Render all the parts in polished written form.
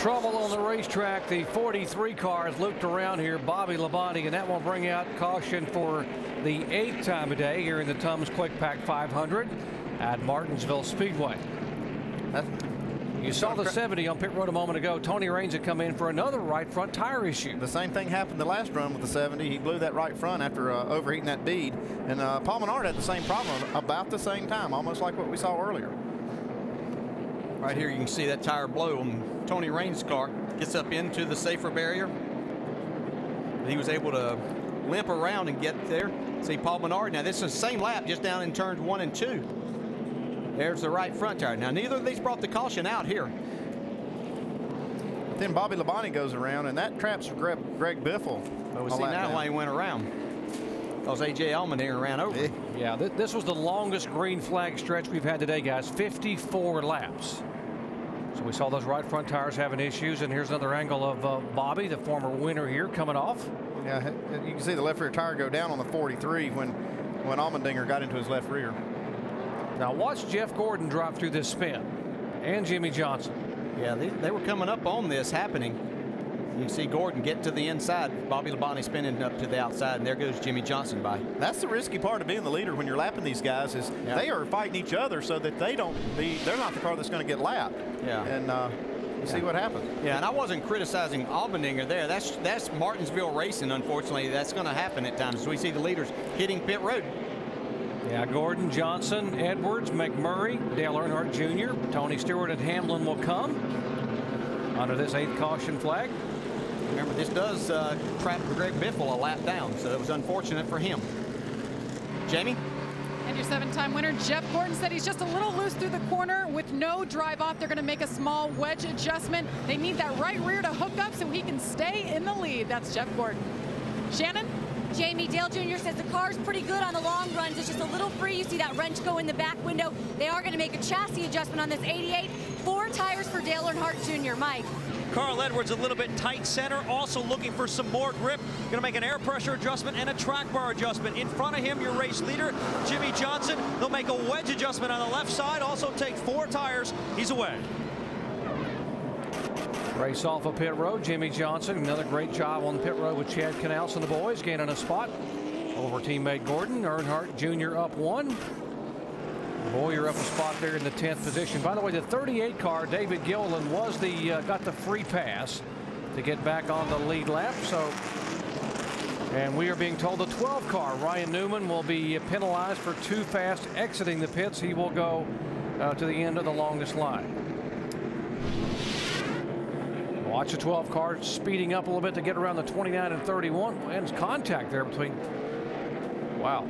Trouble on the racetrack. The 43 car is looped around here. Bobby Labonte, and that will bring out caution for the 8th time of day here in the Tums QuikPak 500 at Martinsville Speedway. You saw the 70 on pit road a moment ago. Tony Raines had come in for another right front tire issue. The same thing happened the last run with the 70. He blew that right front after overheating that bead. And Paul Menard had the same problem about the same time, almost like what we saw earlier. Right here you can see that tire blow on Tony Raines' car. Gets up into the safer barrier. He was able to limp around and get there. See Paul Menard. Now this is the same lap, just down in turns 1 and 2. There's the right front tire. Now neither of these brought the caution out here. Then Bobby Labonte goes around, and that traps Greg Biffle. But we see now why he went around. Because A.J. Allmendinger ran over. Yeah, this was the longest green flag stretch we've had today, guys. 54 laps. So we saw those right front tires having issues, and here's another angle of Bobby, the former winner here, coming off. Yeah, you can see the left rear tire go down on the 43 when Allmendinger got into his left rear. Now watch Jeff Gordon drop through this spin, and Jimmy Johnson. Yeah, they were coming up on this happening. You can see Gordon get to the inside. Bobby Labonte spinning up to the outside, and there goes Jimmy Johnson by. That's the risky part of being the leader when you're lapping these guys is they are fighting each other so that they're not the car that's going to get lapped. Yeah. And you see what happens. Yeah, and I wasn't criticizing Allmendinger there. That's Martinsville racing, unfortunately. That's going to happen at times. We see the leaders hitting pit road. Yeah, Gordon, Johnson, Edwards, McMurray, Dale Earnhardt Jr., Tony Stewart, and Hamlin will come under this 8th caution flag. Remember, this does trap Greg Biffle a lap down, so it was unfortunate for him. Jamie? And your 7-time winner, Jeff Gordon, said he's just a little loose through the corner with no drive off. They're going to make a small wedge adjustment. They need that right rear to hook up so he can stay in the lead. That's Jeff Gordon. Shannon? Jamie, Dale Jr. says the car's pretty good on the long runs. It's just a little free. You see that wrench go in the back window. They are going to make a chassis adjustment on this 88. 4 tires for Dale Earnhardt Jr. Mike. Carl Edwards a little bit tight center, also looking for some more grip. Going to make an air pressure adjustment and a track bar adjustment. In front of him, your race leader, Jimmy Johnson. They'll make a wedge adjustment on the left side, also take 4 tires. He's away. Race off of pit road. Jimmy Johnson, another great job on pit road with Chad Knaus and the boys, gaining a spot over teammate Gordon. Earnhardt Jr. up 1. Boyer up a spot there in the 10th position. By the way, the 38 car, David Gilliland, was got the free pass to get back on the lead lap. And we are being told the 12 car, Ryan Newman, will be penalized for too fast exiting the pits. He will go to the end of the longest line. Watch the 12 car speeding up a little bit to get around the 29 and 31. And contact there between. Wow.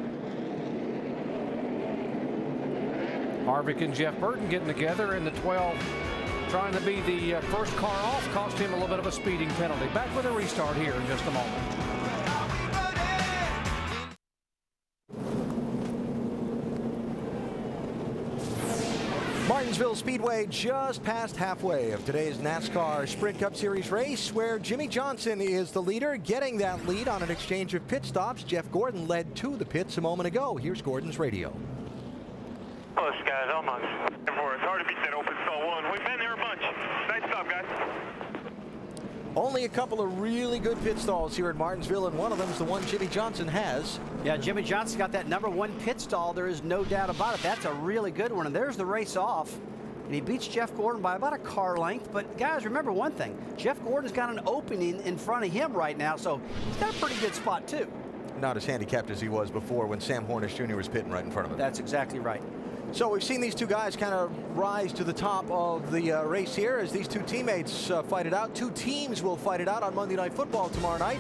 Harvick and Jeff Burton getting together, and the 12 trying to be the first car off, cost him a little bit of a speeding penalty. Back with a restart here in just a moment. Martinsville Speedway just past halfway of today's NASCAR Sprint Cup Series race, where Jimmy Johnson is the leader, getting that lead on an exchange of pit stops. Jeff Gordon led to the pits a moment ago. Here's Gordon's radio. Close, guys, almost. It's hard to beat that open stall 1. We've been there a bunch. Nice stop, guys. Only a couple of really good pit stalls here at Martinsville, and one of them is the one Jimmy Johnson has. Yeah, Jimmy Johnson got that #1 pit stall. There is no doubt about it. That's a really good one. And there's the race off. And he beats Jeff Gordon by about a car length. But, guys, remember one thing. Jeff Gordon's got an opening in front of him right now, so he's got a pretty good spot, too. Not as handicapped as he was before when Sam Hornish Jr. was pitting right in front of him. That's exactly right. So we've seen these two guys kind of rise to the top of the race here as these two teammates fight it out. Two teams will fight it out on Monday Night Football tomorrow night,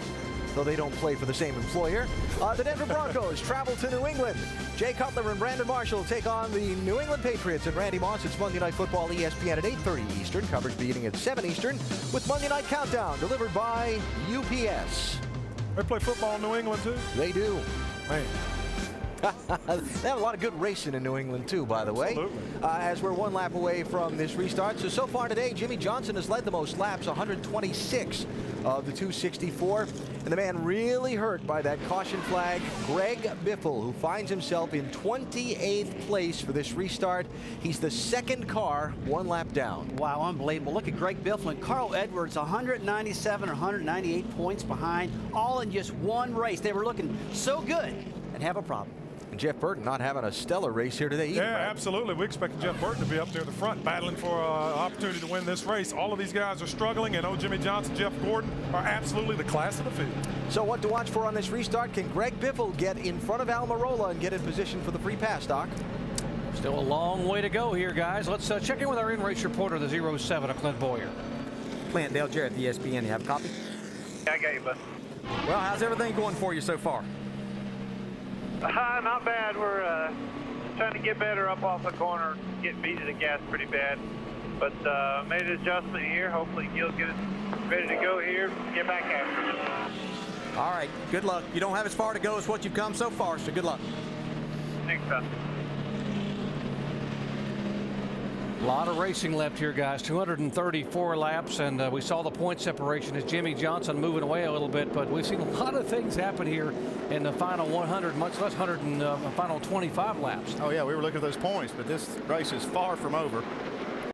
though they don't play for the same employer. The Denver Broncos travel to New England. Jay Cutler and Brandon Marshall take on the New England Patriots and Randy Moss. It's Monday Night Football, ESPN at 8:30 Eastern. Coverage beginning at 7 Eastern with Monday Night Countdown delivered by UPS. They play football in New England, too? They do. Man. They have a lot of good racing in New England, too, by the way. As we're 1 lap away from this restart. So far today, Jimmy Johnson has led the most laps, 126 of the 264. And the man really hurt by that caution flag, Greg Biffle, who finds himself in 28th place for this restart. He's the second car 1 lap down. Wow, unbelievable. Look at Greg Biffle and Carl Edwards, 197 or 198 points behind, all in just one race. They were looking so good and have a problem. And Jeff Burton not having a stellar race here today either. Yeah, absolutely. We expect Jeff Burton to be up near the front battling for an opportunity to win this race. All of these guys are struggling, and Jimmy Johnson, Jeff Gordon are absolutely the class of the field. So what to watch for on this restart? Can Greg Biffle get in front of Almirola and get in position for the free pass, Doc? Still a long way to go here, guys. Let's check in with our in-race reporter, the 07 of Clint Boyer. Clint, Dale Jarrett, the ESPN. You have a copy? Yeah, I got you, bud. Well, how's everything going for you so far? Not bad. We're trying to get better up off the corner, getting beat to the gas pretty bad. But made an adjustment here. Hopefully Gil's get it ready to go here. Get back after it. All right, good luck. You don't have as far to go as what you've come so far, so good luck. Thanks, son. A lot of racing left here, guys. 234 laps, and we saw the point separation as Jimmy Johnson moving away a little bit, but we've seen a lot of things happen here in the final 100, much less 100 and final 25 laps. Oh, yeah, we were looking at those points, but this race is far from over.